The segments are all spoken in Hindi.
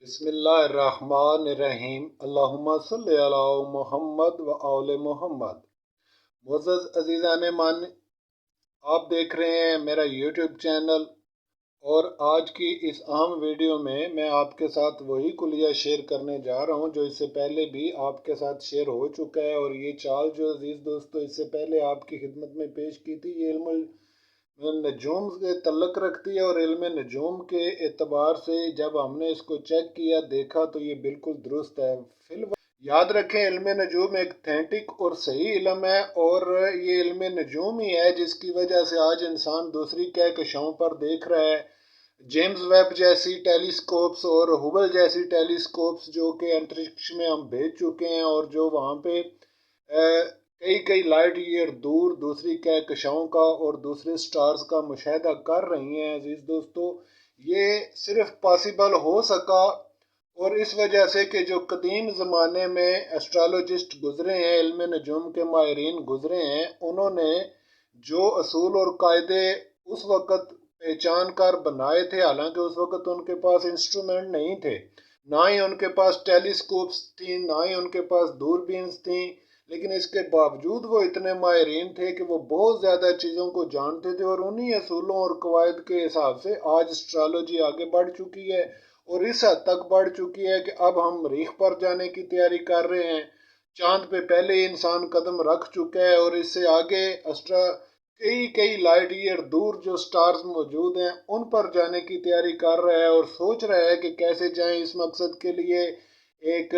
बिस्मिल्लाहिर्रहमानिर्रहीम। अल्लाहुम्मा सल्लि अला मुहम्मद व आले मुहम्मद। मुअज़्ज़ज़ अज़ीज़ान मान, आप देख रहे हैं मेरा यूट्यूब चैनल। और आज की इस अहम वीडियो में मैं आपके साथ वही कुलिया शेयर करने जा रहा हूं जो इससे पहले भी आपके साथ शेयर हो चुका है। और ये चाल जो अजीज़ दोस्तों इससे पहले आपकी खिदमत में पेश की थी, ये इल्मुल नजूम से तल्लक रखती है। और इल्म नजूम के एतबार से जब हमने इसको चेक किया, देखा तो ये बिल्कुल दुरुस्त है। फिल याद रखें, इल्म नजूम एक ऑथेंटिक और सही इल्म है। और ये इल्म नजूम ही है जिसकी वजह से आज इंसान दूसरी कहकशाओं पर देख रहा है। जेम्स वेब जैसी टेलीस्कोप्स और हुबल जैसी टेलीस्कोप्स जो कि अंतरिक्ष में हम भेज चुके हैं, और जो वहाँ पे कई कई लाइट ईयर दूर दूसरी कहकशाओं का और दूसरे स्टार्स का मुशाहिदा कर रही हैं। अजीज दोस्तों, ये सिर्फ पॉसिबल हो सका और इस वजह से कि जो कदीम ज़माने में एस्ट्रोलॉजिस्ट गुजरे हैं, इल्म नजूम के माहिरीन गुजरे हैं, उन्होंने जो असूल और कायदे उस वक़्त पहचान कर बनाए थे, हालांकि उस वक़्त उनके पास इंस्ट्रूमेंट नहीं थे, ना ही उनके पास टेलीस्कोप्स थी, ना ही उनके पास दूरबीन्स थी, लेकिन इसके बावजूद वो इतने माहिरीन थे कि वो बहुत ज़्यादा चीज़ों को जानते थे। और उन्हीं असूलों और कवायद के हिसाब से आज एस्ट्रोलॉजी आगे बढ़ चुकी है, और इस हद तक बढ़ चुकी है कि अब हम मरीख पर जाने की तैयारी कर रहे हैं। चांद पे पहले ही इंसान कदम रख चुका है, और इससे आगे एस्ट्रा कई कई लाइट ईयर दूर जो स्टार्स मौजूद हैं उन पर जाने की तैयारी कर रहा है और सोच रहा है कि कैसे जाएं। इस मकसद के लिए एक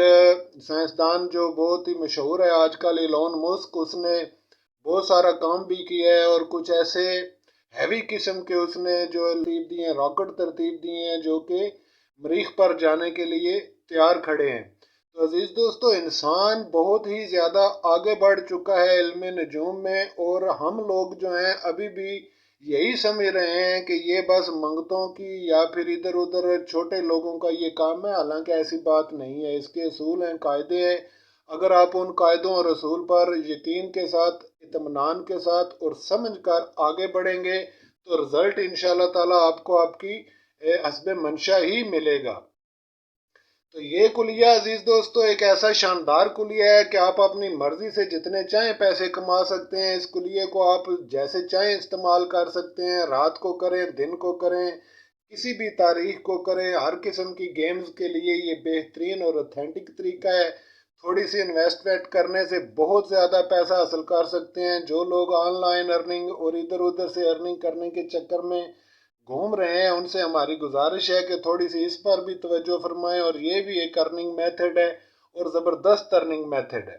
साइंसदान जो बहुत ही मशहूर है आजकल, इलॉन मस्क, उसने बहुत सारा काम भी किया है और कुछ ऐसे हैवी किस्म के उसने जो तरतीब दिए हैं, रॉकेट तरतीब दिए हैं जो कि मरीख पर जाने के लिए तैयार खड़े हैं। तो अजीज दोस्तों, इंसान बहुत ही ज़्यादा आगे बढ़ चुका है इल्म नजूम में, और हम लोग जो हैं अभी भी यही समझ रहे हैं कि ये बस मंगतों की या फिर इधर उधर छोटे लोगों का ये काम है। हालांकि ऐसी बात नहीं है, इसके असूल हैं, कायदे हैं। अगर आप उन कायदों और असूल पर यकीन के साथ, इत्मीनान के साथ और समझ कर आगे बढ़ेंगे तो रिज़ल्ट इंशाल्लाह ताला आपको आपकी हस्बे मंशा ही मिलेगा। तो ये कुलिया अजीज दोस्तों एक ऐसा शानदार कुलिया है कि आप अपनी मर्जी से जितने चाहें पैसे कमा सकते हैं। इस कुलिये को आप जैसे चाहें इस्तेमाल कर सकते हैं, रात को करें, दिन को करें, किसी भी तारीख को करें। हर किस्म की गेम्स के लिए ये बेहतरीन और ऑथेंटिक तरीका है। थोड़ी सी इन्वेस्टमेंट करने से बहुत ज़्यादा पैसा हासिल कर सकते हैं। जो लोग ऑनलाइन अर्निंग और इधर उधर से अर्निंग करने के चक्कर में घूम रहे हैं, उनसे हमारी गुजारिश है कि थोड़ी सी इस पर भी तवज्जो फरमाएं। और ये भी एक अर्निंग मेथड है और ज़बरदस्त अर्निंग मेथड है।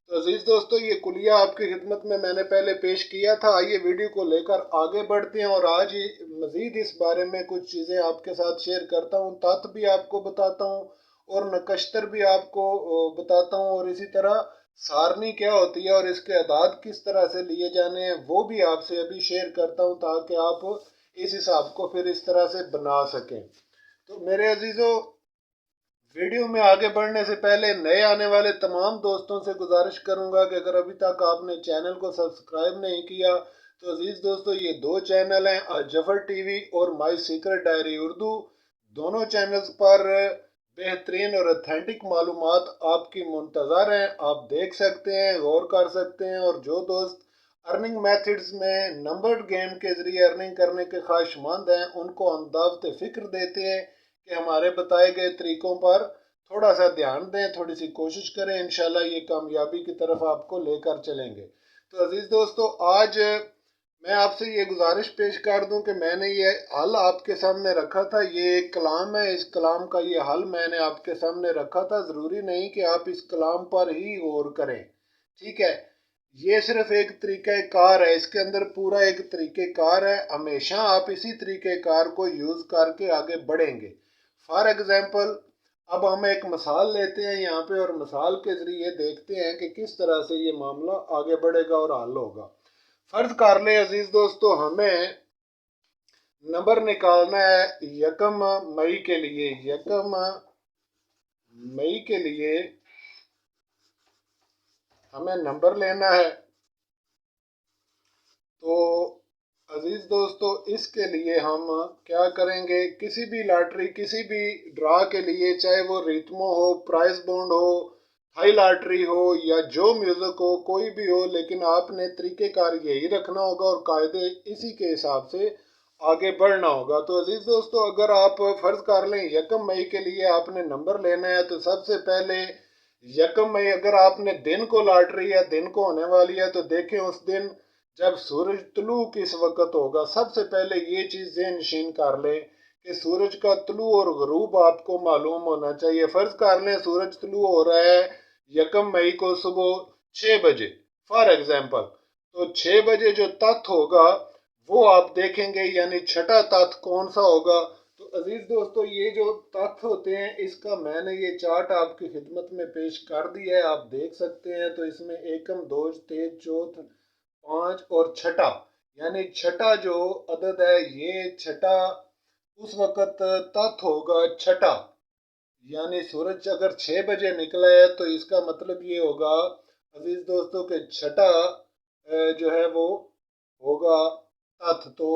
तो अजीज़ दोस्तों, ये कुलिया आपकी खिदमत में मैंने पहले पेश किया था। आइए वीडियो को लेकर आगे बढ़ते हैं और आज ही मज़ीद इस बारे में कुछ चीज़ें आपके साथ शेयर करता हूँ, तथ्य भी आपको बताता हूँ और नकश्तर भी आपको बताता हूँ, और इसी तरह सारनी क्या होती है और इसके अदाद किस तरह से लिए जाने हैं वो भी आपसे अभी शेयर करता हूँ, ताकि आप इस हिसाब को फिर इस तरह से बना सकें। तो मेरे अजीजों, वीडियो में आगे बढ़ने से पहले नए आने वाले तमाम दोस्तों से गुजारिश करूंगा कि अगर अभी तक आपने चैनल को सब्सक्राइब नहीं किया तो अजीज दोस्तों, ये दो चैनल हैं, जफर टीवी और माई सीक्रेट डायरी उर्दू। दोनों चैनल्स पर बेहतरीन और ऑथेंटिक मालूमात आपकी मुंतज़र हैं, आप देख सकते हैं, गौर कर सकते हैं। और जो दोस्त अर्निंग मेथड्स में नंबर्ड गेम के ज़रिए अर्निंग करने के ख्वाहिशमंद हैं, उनको हम दावत फ़िक्र देते हैं कि हमारे बताए गए तरीकों पर थोड़ा सा ध्यान दें, थोड़ी सी कोशिश करें, इंशाल्लाह ये कामयाबी की तरफ आपको लेकर चलेंगे। तो अजीज़ दोस्तों, आज मैं आपसे ये गुजारिश पेश कर दूं कि मैंने ये हल आपके सामने रखा था। ये एक कलाम है, इस कलाम का ये हल मैंने आपके सामने रखा था। ज़रूरी नहीं कि आप इस कलाम पर ही गौर करें, ठीक है। ये सिर्फ एक तरीक़ेकार है, इसके अंदर पूरा एक तरीक़ेकार है। हमेशा आप इसी तरीक़ेकार को यूज़ करके आगे बढ़ेंगे। फॉर एग्ज़ाम्पल, अब हम एक मिसाल लेते हैं यहाँ पे और मिसाल के ज़रिए देखते हैं कि किस तरह से ये मामला आगे बढ़ेगा और हल होगा। फ़र्ज़ कर लें अजीज़ दोस्तों, हमें नंबर निकालना है यकम मई के लिए। यकम मई के लिए हमें नंबर लेना है। तो अजीज दोस्तों, इसके लिए हम क्या करेंगे, किसी भी लॉटरी, किसी भी ड्रा के लिए, चाहे वो रितमो हो, प्राइस बॉन्ड हो, हाई लॉटरी हो या जो म्यूजिक हो, कोई भी हो, लेकिन आपने तरीकेकार यही रखना होगा और कायदे इसी के हिसाब से आगे बढ़ना होगा। तो अजीज दोस्तों, अगर आप फर्ज कर लें 1 मई के लिए आपने नंबर लेना है, तो सबसे पहले 1 मई अगर आपने दिन को लॉटरी या दिन को होने वाली है, तो देखें उस दिन जब सूरज तुलू किस वक्त होगा। सबसे पहले ये चीज़ ज़हन नशीन कर ले कि सूरज का तुलू और गरूब आपको मालूम होना चाहिए। फ़र्ज कर लें सूरज तुलू हो रहा है 1 मई को सुबह 6 बजे, फॉर एग्जाम्पल। तो 6 बजे जो तथ होगा वो आप देखेंगे, यानी छठा तथ कौन सा होगा। तो अजीज दोस्तों, ये जो तथ्य होते हैं इसका मैंने ये चार्ट आपकी खिदमत में पेश कर दिया है, आप देख सकते हैं। तो इसमें एकम, दोज, तेज, चौथ, पांच और छठा, यानी छठा जो अदद है, ये छठा उस वक्त तथ होगा छठा। यानी सूरज अगर 6 बजे निकला है तो इसका मतलब ये होगा अजीज दोस्तों के छठा जो है वो होगा तथ। तो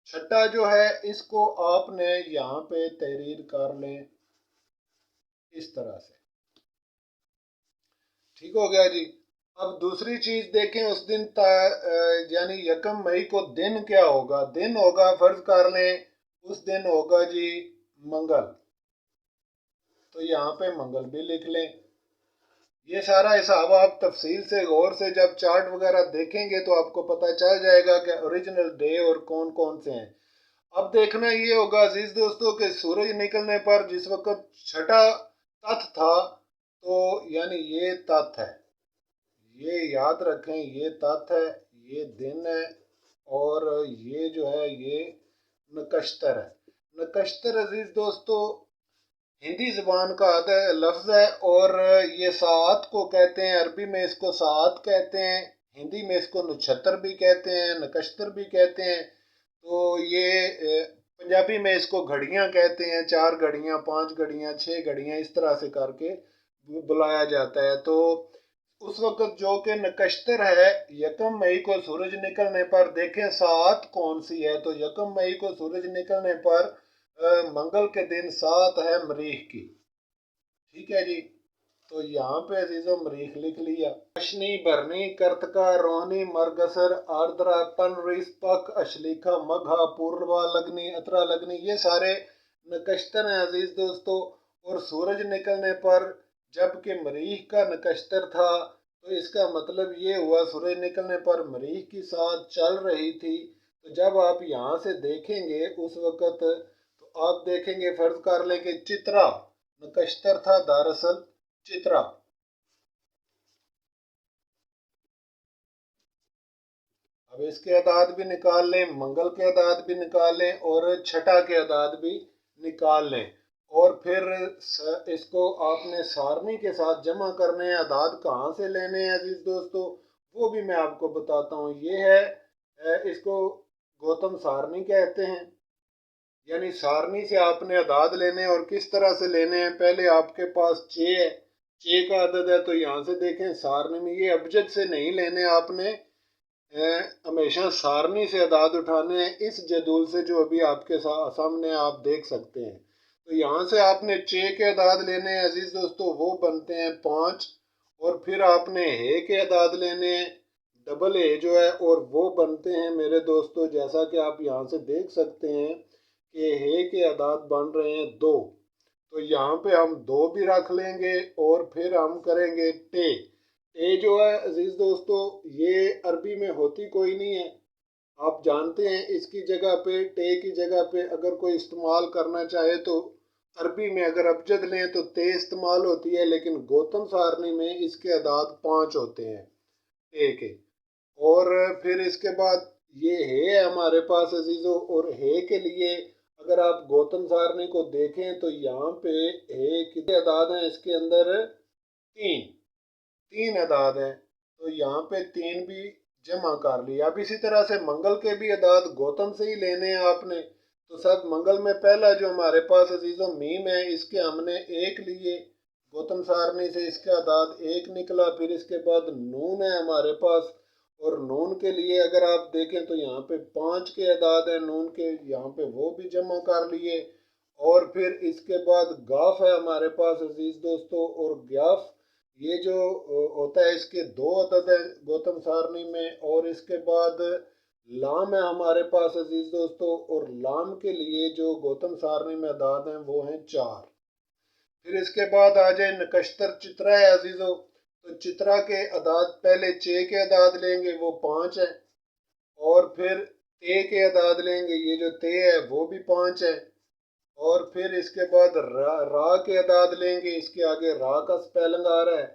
छठा जो है इसको आपने यहाँ पे तहरीर कर लें इस तरह से। ठीक हो गया जी। अब दूसरी चीज देखें, उस दिन यानी 1 मई को दिन क्या होगा। दिन होगा, फर्ज कर लें उस दिन होगा जी मंगल। तो यहाँ पे मंगल भी लिख लें। ये सारा हिसाब आप तफसील से गौर से जब चार्ट वगैरह देखेंगे तो आपको पता चल जाएगा कि ओरिजिनल डे और कौन कौन से हैं। अब देखना ये होगा अजीज दोस्तों कि सूरज निकलने पर जिस वक्त छठा तथ था, तो यानी ये तथ है, ये याद रखें, ये तथ है, ये दिन है, और ये जो है ये नकश्तर है। नकश्तर अजीज दोस्तों हिंदी ज़बान का आधा लफ्ज़ है, और ये सात को कहते हैं, अरबी में इसको सात कहते हैं, हिंदी में इसको नक्षत्र भी कहते हैं, नकश्तर भी कहते हैं। तो ये पंजाबी में इसको घड़ियां कहते हैं, 4 घड़ियां, 5 घड़ियां, 6 घड़ियां, इस तरह से करके बुलाया जाता है। तो उस वक्त जो कि नकश्तर है, 1 मई को सूरज निकलने पर देखें सात कौन सी है। तो 1 मई को सूरज निकलने पर मंगल के दिन सात है मरीख की। ठीक है जी। तो यहाँ पे अजीजों मरीख लिख लिया। अशनी, भरनी, कर्तका, रोहनी, मरगसर, आर्द्रा, पनरिस, पक, अशलीखा, मघा, पूर्वा लगनी, अतरा लगनी, ये सारे नकश्तर हैं अजीज दोस्तों। और सूरज निकलने पर जबकि मरीख का नकश्तर था, तो इसका मतलब ये हुआ सूरज निकलने पर मरीख की साथ चल रही थी। तो जब आप यहाँ से देखेंगे उस वक़्त, तो आप देखेंगे, फर्ज कर लें कि चित्रा नकश्तर था, दरअसल चित्रा। अब इसके अदाद भी निकाल लें, मंगल के अदाद भी निकाल लें और छठा के अदाद भी निकाल लें। और फिर इसको आपने सारणी के साथ जमा करने हैं। अदाद कहाँ से लेने हैं अजीज दोस्तों, वो भी मैं आपको बताता हूँ। ये है इसको गौतम सारणी कहते हैं। यानी सारणी से आपने अदाद लेने हैं, और किस तरह से लेने हैं। पहले आपके पास 6 है, 6 का अदद है, तो यहाँ से देखें सारणी में ये अबजद से नहीं लेने आपने, हमेशा सारणी से अदाद उठाने हैं, इस जदूल से जो अभी आपके सामने आप देख सकते हैं। तो यहाँ से आपने 6 के अदाद लेने हैं अजीज दोस्तों, वो बनते हैं 5। और फिर आपने हे के अदाद लेने हैं, डबल ए जो है, और वो बनते हैं मेरे दोस्तों, जैसा कि आप यहाँ से देख सकते हैं कि हे के अदाद बन रहे हैं 2। तो यहाँ पे हम 2 भी रख लेंगे, और फिर हम करेंगे टे। टे जो है अजीज दोस्तों, ये अरबी में होती कोई नहीं है, आप जानते हैं। इसकी जगह पे, टे की जगह पे अगर कोई इस्तेमाल करना चाहे तो अरबी में अगर अबजद लें तो ते इस्तेमाल होती है, लेकिन गौतम सारणी में इसके अदाद 5 होते हैं टे के। और फिर इसके बाद ये है हमारे पास अजीज़ों, और है के लिए अगर आप गौतम सारणी को देखें तो यहाँ पे है कितने अदाद हैं इसके अंदर, 3, 3 अदाद हैं। तो यहाँ पे 3 भी जमा कर लिया। अब इसी तरह से मंगल के भी अदाद गौतम से ही लेने हैं आपने। तो सब मंगल में पहला जो हमारे पास अजीज़ों मीम है, इसके हमने 1 लिए गौतम सारणी से, इसका अदाद 1 निकला। फिर इसके बाद नून है हमारे पास, और नून के लिए अगर आप देखें तो यहाँ पे 5 के अदाद हैं नून के, यहाँ पे वो भी जमा कर लिए। और फिर इसके बाद गाफ है हमारे पास अजीज दोस्तों, और ग्याफ ये जो होता है इसके दो अदद है गौतम सारणी में। और इसके बाद लाम है हमारे पास अजीज दोस्तों, और लाम के लिए जो गौतम सारणी में अदाद हैं वो हैं 4। फिर इसके बाद आ जाए नकश्तर चित्रा है अजीजों, तो चित्रा के अदाद पहले चे के अदाद लेंगे वो 5 है, और फिर ते के अदाद लेंगे, ये जो ते है वो भी 5 है। और फिर इसके बाद रा के अदाद लेंगे, इसके आगे रा का स्पेलिंग आ रहा है,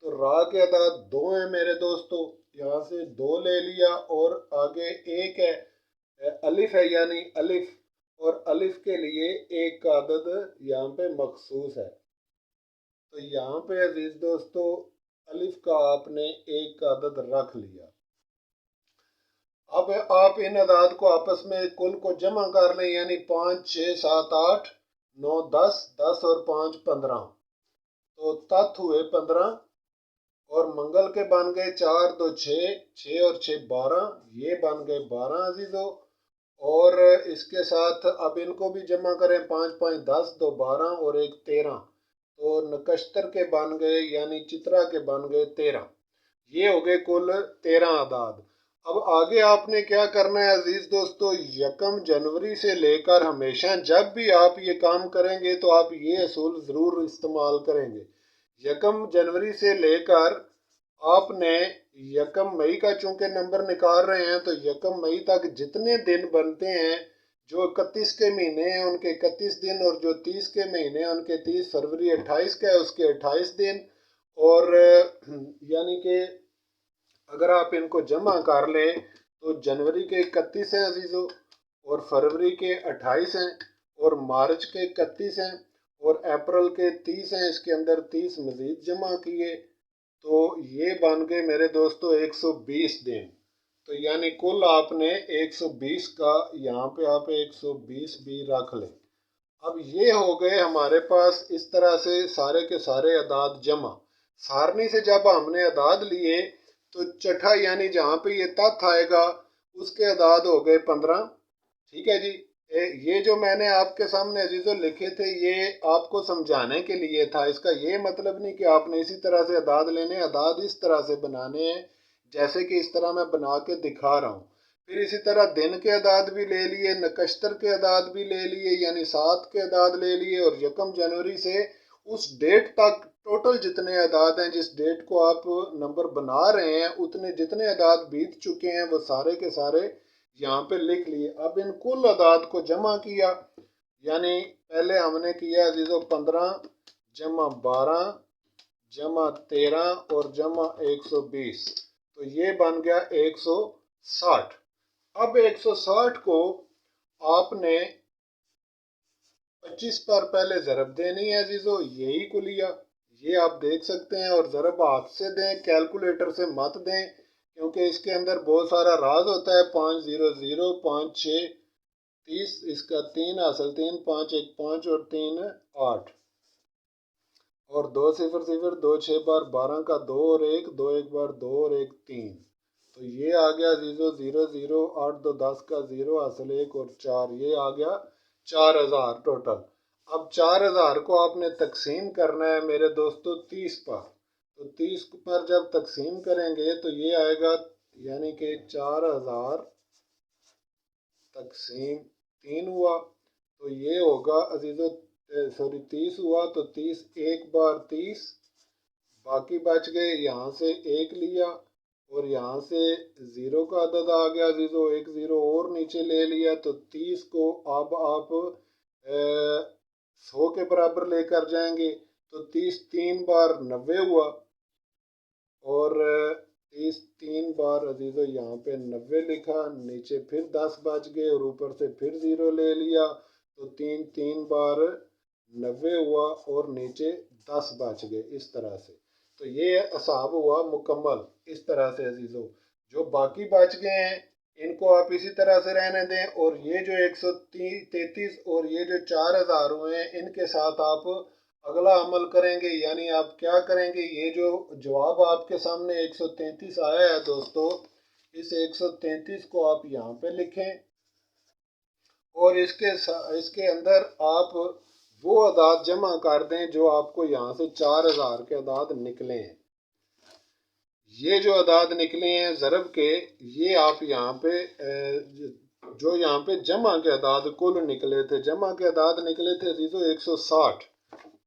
तो रा के अदाद 2 हैं मेरे दोस्तों, यहाँ से 2 ले लिया। और आगे एक है अलिफ है यानी अलिफ, और अलिफ के लिए एक का अदद यहाँ पे मखसूस है। तो यहाँ पे अजीज दोस्तों अलिफ का आपने एक का अदद रख लिया। अब आप इन अदाद को आपस में कुल को जमा कर लें, यानी 5 6 7 8 9 10, 10 और 5 15, तो तत् हुए 15। और मंगल के बन गए 4 2 6, 6 और 6 12, ये बन गए 12 अजीजों। और इसके साथ अब इनको भी जमा करें, 5 5 10, 2 12 और एक 13, तो नकश्तर के बन गए यानी चित्रा के बन गए 13। ये हो गए कुल 13 अदाद। अब आगे आपने क्या करना है अजीज दोस्तों, यकम जनवरी से लेकर हमेशा जब भी आप ये काम करेंगे तो आप ये असूल ज़रूर इस्तेमाल करेंगे। यकम जनवरी से लेकर आपने यकम मई का चूंकि नंबर निकाल रहे हैं, तो यकम मई तक जितने दिन बनते हैं, जो 31 के महीने हैं उनके 31 दिन, और जो 30 के महीने हैं उनके 30, फरवरी 28 का है उसके 28 दिन। और यानी कि अगर आप इनको जमा कर लें तो जनवरी के 31 हैं अजीज़ों, और फरवरी के 28 हैं, और मार्च के 31 हैं, और अप्रैल के 30 हैं, इसके अंदर 30 मज़ीद जमा किए, तो ये बन गए मेरे दोस्तों 120 दिन। तो यानी कुल आपने 120 का यहाँ पे आप 120 भी रख लें। अब ये हो गए हमारे पास इस तरह से सारे के सारे अदाद जमा। सारणी से जब हमने अदाद लिए तो चठा यानी जहाँ पे ये तथ आएगा उसके अदाद हो गए 15। ठीक है जी। ये जो मैंने आपके सामने अजीजों लिखे थे ये आपको समझाने के लिए था, इसका ये मतलब नहीं कि आपने इसी तरह से अदाद लेने, अदाद इस तरह से बनाने हैं जैसे कि इस तरह मैं बना के दिखा रहा हूँ। फिर इसी तरह दिन के अदाद भी ले लिए, नकश्तर के अदाद भी ले लिए यानी 7 के अदाद ले लिए, और यकम जनवरी से उस डेट तक टोटल जितने अदाद हैं, जिस डेट को आप नंबर बना रहे हैं उतने जितने अदाद बीत चुके हैं वो सारे के सारे यहाँ पे लिख लिए। अब इन कुल अदाद को जमा किया, यानी पहले हमने किया अजीजों 15 जमा 12 जमा 13 और जमा 120, तो ये बन गया 160। अब 160 को आपने 25 पर पहले ज़रब देनी है अजीजों, यही कुलिया ये आप देख सकते हैं। और ज़रब हाथ से दें, कैलकुलेटर से मत दें, क्योंकि इसके अंदर बहुत सारा राज होता है। 5 0 0 5 6 30, इसका 3 हासिल 3 5 1 5 और 3 8, और 2 0 0 2 6 बार 12 का 2 और 1 2 1 बार 2 और 1 3, तो ये आ गया जीरो 0 0 8 2 10 का 0 हासिल 1 और 4, ये आ गया 4000 टोटल। अब 4000 को आपने तकसीम करना है मेरे दोस्तों 30 पर, तो 30 पर जब तकसीम करेंगे तो ये आएगा यानी कि 4000 तकसीम 3 हुआ, तो ये होगा अजीज़ों सॉरी 30 हुआ, तो 30 एक बार 30, बाकी बच गए, यहाँ से एक लिया और यहाँ से ज़ीरो का अदद आ गया अजीज़ों, एक ज़ीरो और नीचे ले लिया, तो 30 को अब आप 100 के बराबर लेकर जाएंगे, तो 30 3 बार 90 हुआ, और 30 3 बार अजीज़ों यहाँ पे 90 लिखा, नीचे फिर 10 बच गए और ऊपर से फिर ज़ीरो ले लिया, तो 3 3 बार 90 हुआ और नीचे 10 बच गए इस तरह से। तो ये हिसाब हुआ मुकम्मल इस तरह से अजीज़ों। जो बाकी बच गए हैं इनको आप इसी तरह से रहने दें, और ये जो 133 और ये जो 4000 हुए हैं इनके साथ आप अगला अमल करेंगे। यानी आप क्या करेंगे, ये जो जवाब आपके सामने 133 आया है दोस्तों, इस 133 को आप यहाँ पे लिखें और इसके अंदर आप वो अदाद जमा कर दें जो आपको यहाँ से 4000 के अदाद निकले हैं। ये जो अदाद निकले हैं ज़रब के, ये आप यहाँ पे जो यहाँ पे जमा के अदाद कुल निकले थे, जमा के अदाद निकले थे अजीज़ो 160।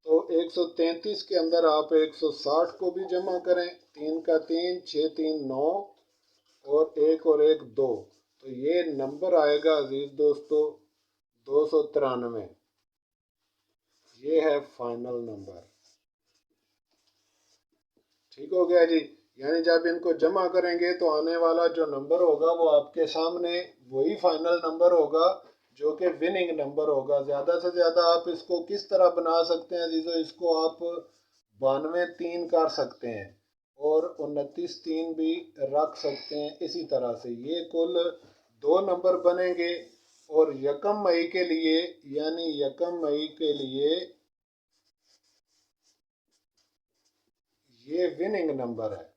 तो 133 के अंदर आप 160 को भी जमा करें, 3 का 3, 6 3 9 और 1 और 1 2, तो ये नंबर आएगा अजीज दोस्तों 293। ये है फाइनल नंबर। ठीक हो गया जी। यानी जब इनको जमा करेंगे तो आने वाला जो नंबर होगा वो आपके सामने वही फाइनल नंबर होगा जो कि विनिंग नंबर होगा। ज़्यादा से ज़्यादा आप इसको किस तरह बना सकते हैं अजीज़ो, इसको आप 92 3 कर सकते हैं और 29 3 भी रख सकते हैं। इसी तरह से ये कुल 2 नंबर बनेंगे और यकम मई के लिए, यानी यकम मई के लिए ये विनिंग नंबर है।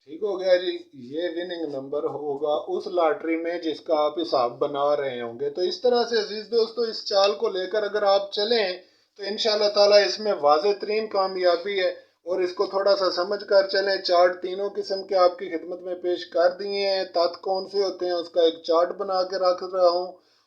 ठीक हो गया जी। ये विनिंग नंबर होगा उस लॉटरी में जिसका आप हिसाब बना रहे होंगे। तो इस तरह से अजीज दोस्तों इस चाल को लेकर अगर आप चलें तो इंशाल्लाह ताला इसमें वाज़े तरीन कामयाबी है। और इसको थोड़ा सा समझ कर चलें। चार्ट तीनों किस्म के आपकी खिदमत में पेश कर दिए हैं। तत्व कौन से होते हैं उसका एक चार्ट बना के रख रहा हूँ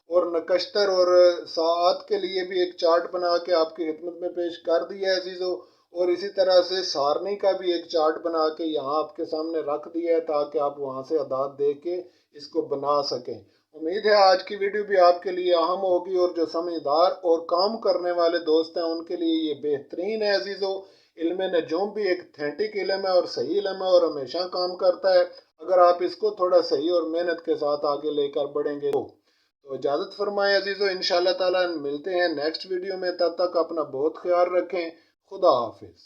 और नकश्तर और सात के लिए भी एक चार्ट बना के आपकी खिदमत में पेश कर दिया है अजीज़ों। और इसी तरह से सारनी का भी एक चार्ट बना के यहाँ आपके सामने रख दिया है ताकि आप वहाँ से अदाद दे के इसको बना सकें। उम्मीद है आज की वीडियो भी आपके लिए अहम होगी और जो समझदार और काम करने वाले दोस्त हैं उनके लिए ये बेहतरीन है अजीज़ों। इल्म नजूम भी एक ऑथेंटिक इल्म है और सही इल्म है और हमेशा काम करता है अगर आप इसको थोड़ा सही और मेहनत के साथ आगे लेकर बढ़ेंगे तो इजाज़त फरमाएं अजीज़ों। इंशाल्लाह ताला मिलते हैं नेक्स्ट वीडियो में। तब तक अपना बहुत ख्याल रखें। खुदा हाफिज।